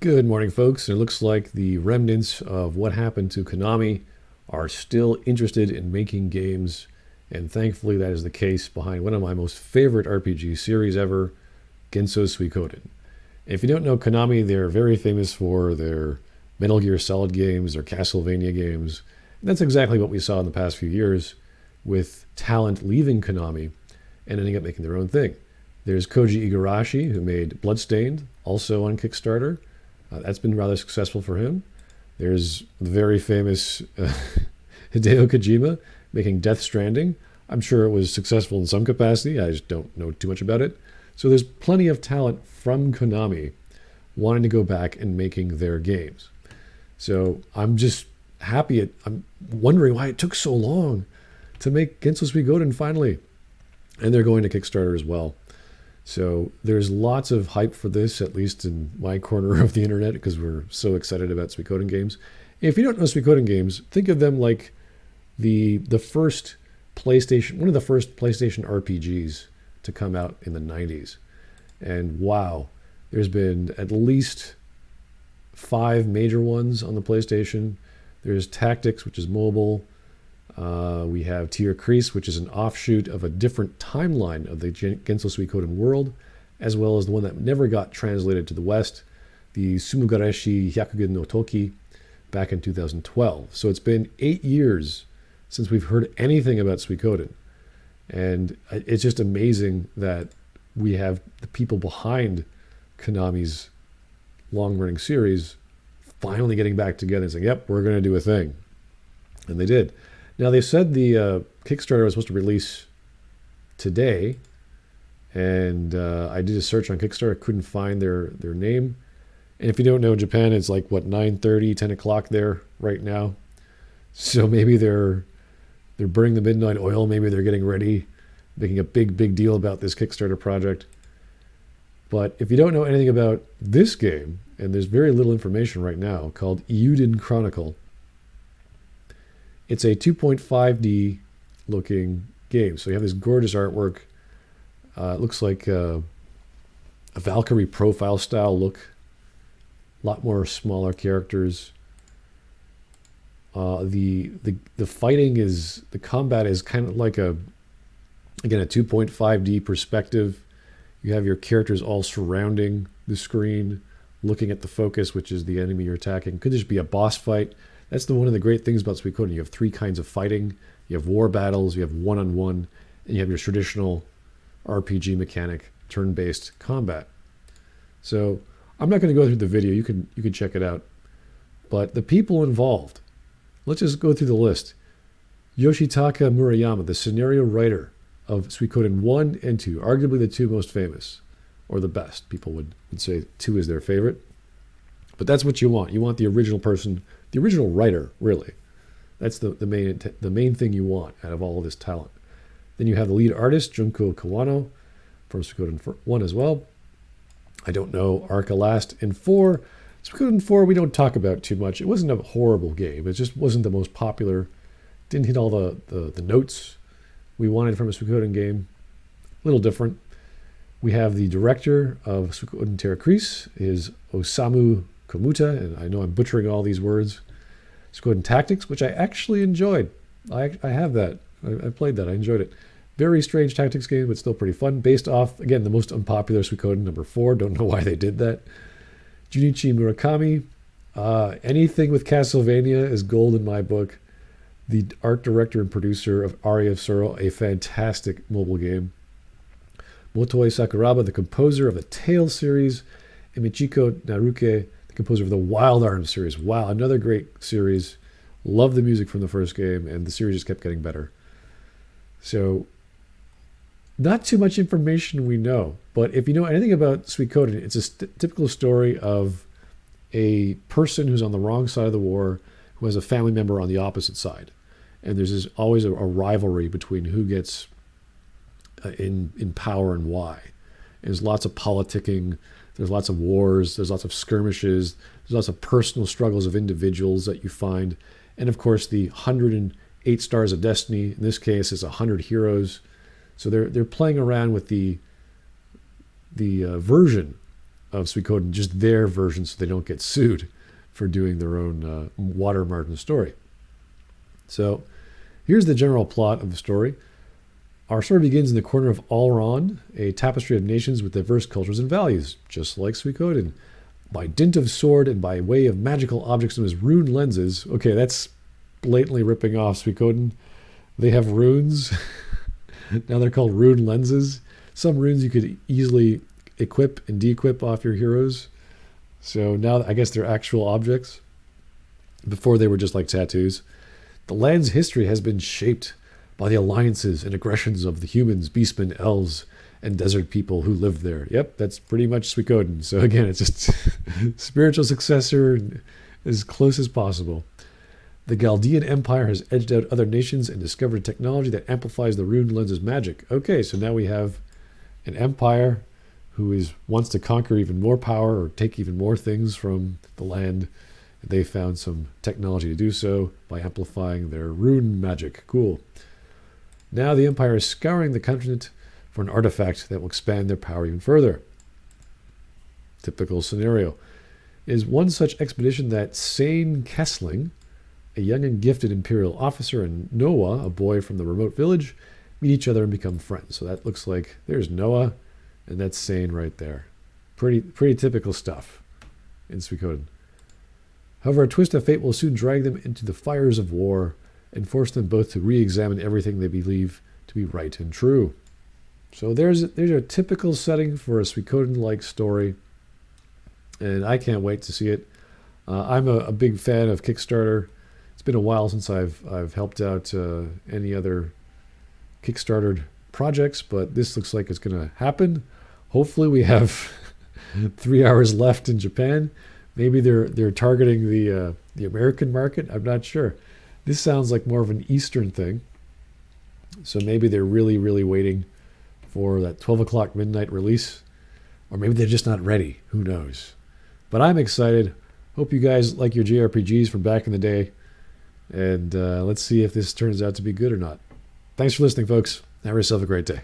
Good morning, folks. It looks like the remnants of what happened to Konami are still interested in making games, and thankfully that is the case behind one of my most favorite RPG series ever, Genso Suikoden. If you don't know Konami, they're very famous for their Metal Gear Solid games, their Castlevania games, and that's exactly what we saw in the past few years with talent leaving Konami and ending up making their own thing. There's Koji Igarashi, who made Bloodstained, also on Kickstarter. That's been rather successful for him. There's the very famous Hideo Kojima making Death Stranding. I'm sure it was successful in some capacity. I just don't know too much about it. So there's plenty of talent from Konami wanting to go back and making their games. So I'm just happy. I'm wondering why it took so long to make Genso Suikoden finally. And they're going to Kickstarter as well. So there's lots of hype for this, at least in my corner of the internet, because we're so excited about Suikoden games. If you don't know Suikoden games, think of them like the first PlayStation, one of the first PlayStation RPGs to come out in the 90s. And wow, there's been at least 5 major ones on the PlayStation. There's Tactics, which is mobile. We have Tier Crease, which is an offshoot of a different timeline of the Genso Suikoden world, as well as the one that never got translated to the West, the Sumugareshi Hyakugen no Toki, back in 2012. So it's been 8 years since we've heard anything about Suikoden. And it's just amazing that we have the people behind Konami's long-running series finally getting back together and saying, yep, we're going to do a thing. And they did. Now, they said the Kickstarter was supposed to release today, and I did a search on Kickstarter. Couldn't find their name. And if you don't know, Japan, it's like, 9:30, 10 o'clock there right now. So maybe they're burning the midnight oil. Maybe they're getting ready, making a big deal about this Kickstarter project. But if you don't know anything about this game, and there's very little information right now, called Eiyuden Chronicle, it's a 2.5D looking game. So you have this gorgeous artwork. It looks like a Valkyrie profile style look. A lot more smaller characters. The fighting is, the combat is kind of like a 2.5D perspective. You have your characters all surrounding the screen, looking at the focus, which is the enemy you're attacking. Could just be a boss fight. That's one of the great things about Suikoden. You have 3 kinds of fighting. You have war battles, you have one-on-one, and you have your traditional RPG mechanic, turn-based combat. So I'm not going to go through the video. You can check it out. But the people involved, let's just go through the list. Yoshitaka Murayama, the scenario writer of Suikoden 1 and 2, arguably the 2 most famous, or the best. People would say 2 is their favorite. But that's what you want. You want the original person, the original writer, really. That's the main thing you want out of all of this talent. Then you have the lead artist, Junko Kawano, from Suikoden 1 as well. I don't know Arca Last and 4. Suikoden 4 we don't talk about too much. It wasn't a horrible game. It just wasn't the most popular. Didn't hit all the notes we wanted from a Suikoden game. A little different. We have the director of Suikoden Terra Crease is Osamu Komuta, and I know I'm butchering all these words. Suikoden Tactics, which I actually enjoyed. I have that. I played that. I enjoyed it. Very strange tactics game, but still pretty fun. Based off, again, the most unpopular Suikoden, number 4. Don't know why they did that. Junichi Murakami. Anything with Castlevania is gold in my book. The art director and producer of Aria of Sorrow, a fantastic mobile game. Motoi Sakuraba, the composer of the Tales series. And Michiko Naruke, the composer of the Wild Arms series. Wow, another great series. Love the music from the first game, and the series just kept getting better. So, not too much information we know, but if you know anything about Suikoden, it's a typical story of a person who's on the wrong side of the war who has a family member on the opposite side. And there's always a rivalry between who gets in power and why. And there's lots of politicking. There's lots of wars, there's lots of skirmishes, there's lots of personal struggles of individuals that you find. And of course, the 108 Stars of Destiny, in this case, is 100 heroes. So they're playing around with the version of Suikoden, just their version, so they don't get sued for doing their own watermarked story. So here's the general plot of the story. Our story begins in the corner of Alron, a tapestry of nations with diverse cultures and values, just like Suikoden. By dint of sword and by way of magical objects known as rune lenses. Okay, that's blatantly ripping off Suikoden. They have runes. Now they're called rune lenses. Some runes you could easily equip and de-equip off your heroes. So now I guess they're actual objects. Before they were just like tattoos. The land's history has been shaped by the alliances and aggressions of the humans, beastmen, elves, and desert people who live there. Yep, that's pretty much Suikoden. So again, it's just spiritual successor as close as possible. The Chaldean Empire has edged out other nations and discovered technology that amplifies the rune lens's magic. Okay, so now we have an empire who wants to conquer even more power or take even more things from the land. They found some technology to do so by amplifying their rune magic. Cool. Now the empire is scouring the continent for an artifact that will expand their power even further. Typical scenario. Is one such expedition that Sane Kessling, a young and gifted imperial officer, and Noah, a boy from the remote village, meet each other and become friends. So that looks like there's Noah, and that's Sane right there. Pretty typical stuff in Suikoden. However, a twist of fate will soon drag them into the fires of war and force them both to re-examine everything they believe to be right and true. So there's a typical setting for a Suikoden-like story, and I can't wait to see it. I'm a big fan of Kickstarter. It's been a while since I've helped out any other Kickstarter projects, but this looks like it's going to happen. Hopefully we have 3 hours left in Japan. Maybe they're targeting the American market. I'm not sure. This sounds like more of an Eastern thing, so maybe they're really, really waiting for that 12 o'clock midnight release, or maybe they're just not ready. Who knows? But I'm excited. Hope you guys like your JRPGs from back in the day, and let's see if this turns out to be good or not. Thanks for listening, folks. Have yourself a great day.